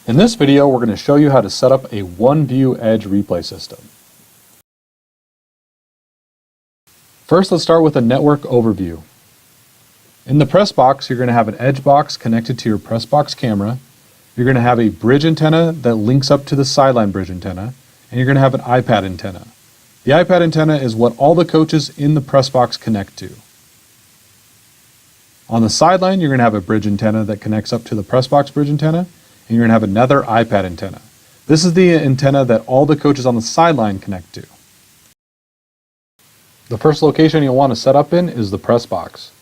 In this video, we're going to show you how to set up a one-view edge replay system. First, let's start with a network overview. In the press box, you're going to have an edge box connected to your press box camera. You're going to have a bridge antenna that links up to the sideline bridge antenna, and you're going to have an iPad antenna. The iPad antenna is what all the coaches in the press box connect to. On the sideline, you're going to have a bridge antenna that connects up to the press box bridge antenna, and you're going to have another iPad antenna. This is the antenna that all the coaches on the sideline connect to. The first location you'll want to set up in is the press box.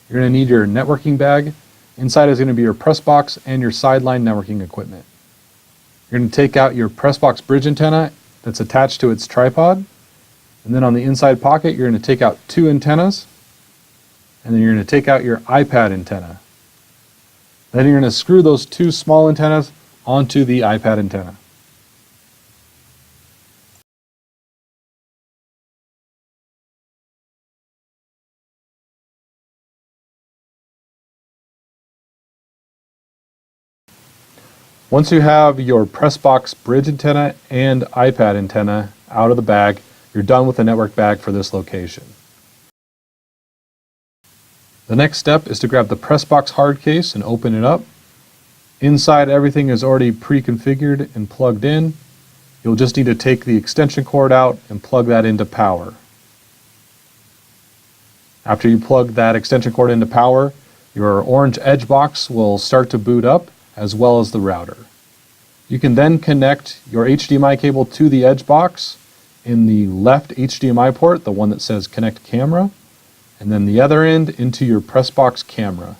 You're going to need your networking bag. Inside is going to be your press box and your sideline networking equipment. You're going to take out your press box bridge antenna that's attached to its tripod. And then on the inside pocket, you're going to take out two antennas. And then you're going to take out your iPad antenna. Then you're going to screw those two small antennas onto the iPad antenna. Once you have your press box bridge antenna and iPad antenna out of the bag, you're done with the network bag for this location. The next step is to grab the press box hard case and open it up. Inside, everything is already pre-configured and plugged in. You'll just need to take the extension cord out and plug that into power. After you plug that extension cord into power, your orange edge box will start to boot up, as well as the router. You can then connect your HDMI cable to the edge box in the left HDMI port, the one that says Connect Camera, and then the other end into your press box camera.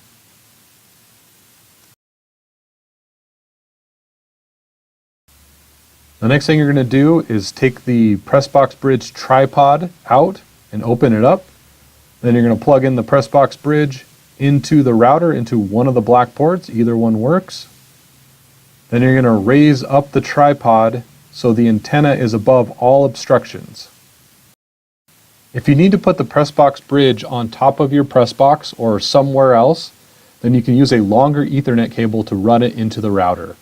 The next thing you're going to do is take the press box bridge tripod out and open it up. Then you're going to plug in the press box bridge into the router, into one of the black ports. Either one works. Then you're going to raise up the tripod so the antenna is above all obstructions. If you need to put the press box bridge on top of your press box or somewhere else, then you can use a longer Ethernet cable to run it into the router.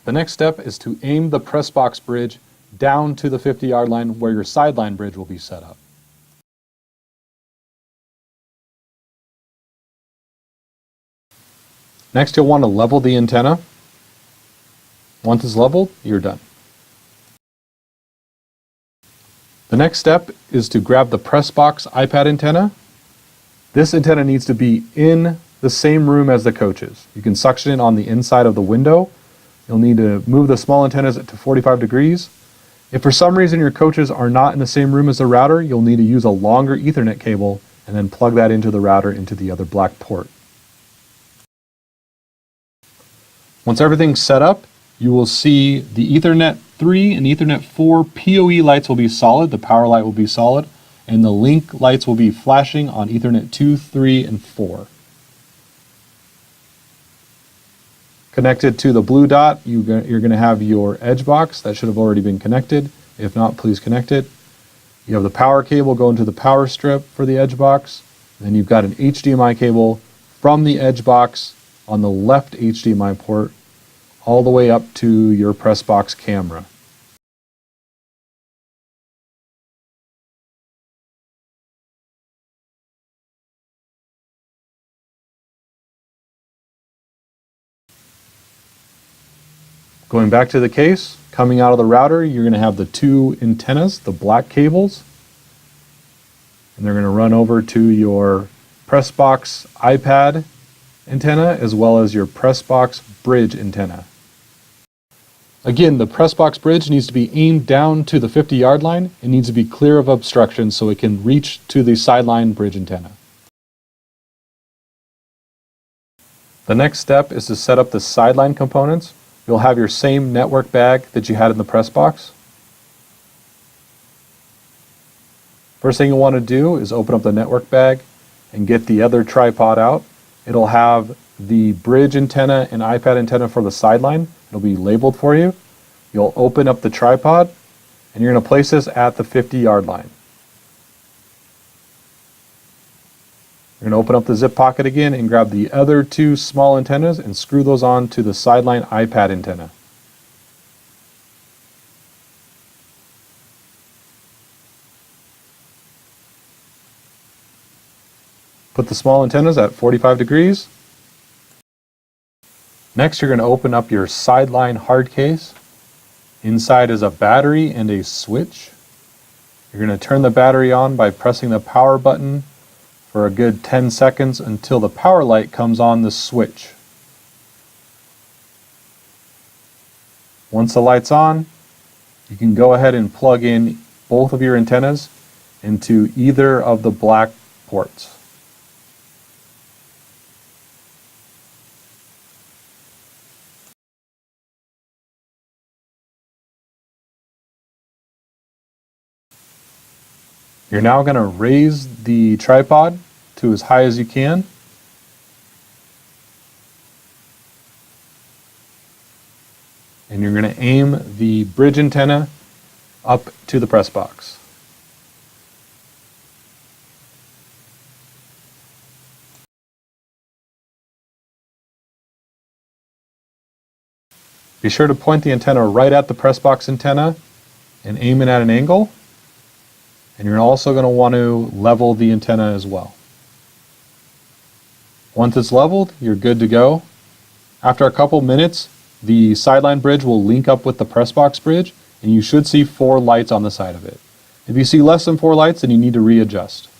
The next step is to aim the press box bridge down to the 50-yard line where your sideline bridge will be set up. Next, you'll want to level the antenna. Once it's leveled, you're done. The next step is to grab the press box iPad antenna. This antenna needs to be in the same room as the coaches. You can suction it on the inside of the window. You'll need to move the small antennas to 45 degrees. If for some reason your coaches are not in the same room as the router, you'll need to use a longer Ethernet cable and then plug that into the router into the other black port. Once everything's set up, you will see the Ethernet 3 and Ethernet 4 PoE lights will be solid, the power light will be solid, and the link lights will be flashing on Ethernet 2, 3, and 4. Connected to the blue dot, you're going to have your edge box. That should have already been connected. If not, please connect it. You have the power cable going to the power strip for the edge box. Then you've got an HDMI cable from the edge box on the left HDMI port all the way up to your press box camera. Going back to the case, coming out of the router, you're going to have the two antennas, the black cables, and they're going to run over to your press box iPad antenna as well as your press box bridge antenna. Again, the press box bridge needs to be aimed down to the 50-yard line. It needs to be clear of obstructions so it can reach to the sideline bridge antenna. The next step is to set up the sideline components. You'll have your same network bag that you had in the press box. First thing you'll want to do is open up the network bag and get the other tripod out. It'll have the bridge antenna and iPad antenna for the sideline. It'll be labeled for you. You'll open up the tripod and you're going to place this at the 50-yard line. You're going to open up the zip pocket again and grab the other two small antennas and screw those on to the Sideline iPad antenna. Put the small antennas at 45 degrees. Next, you're going to open up your Sideline hard case. Inside is a battery and a switch. You're going to turn the battery on by pressing the power button for a good 10 seconds until the power light comes on the switch. Once the light's on, you can go ahead and plug in both of your antennas into either of the black ports. You're now going to raise the tripod to as high as you can. And you're going to aim the bridge antenna up to the press box. Be sure to point the antenna right at the press box antenna and aim it at an angle. And you're also going to want to level the antenna as well. Once it's leveled, you're good to go. After a couple minutes, the Sideline bridge will link up with the press box bridge, and you should see 4 lights on the side of it. If you see less than 4 lights, then you need to readjust.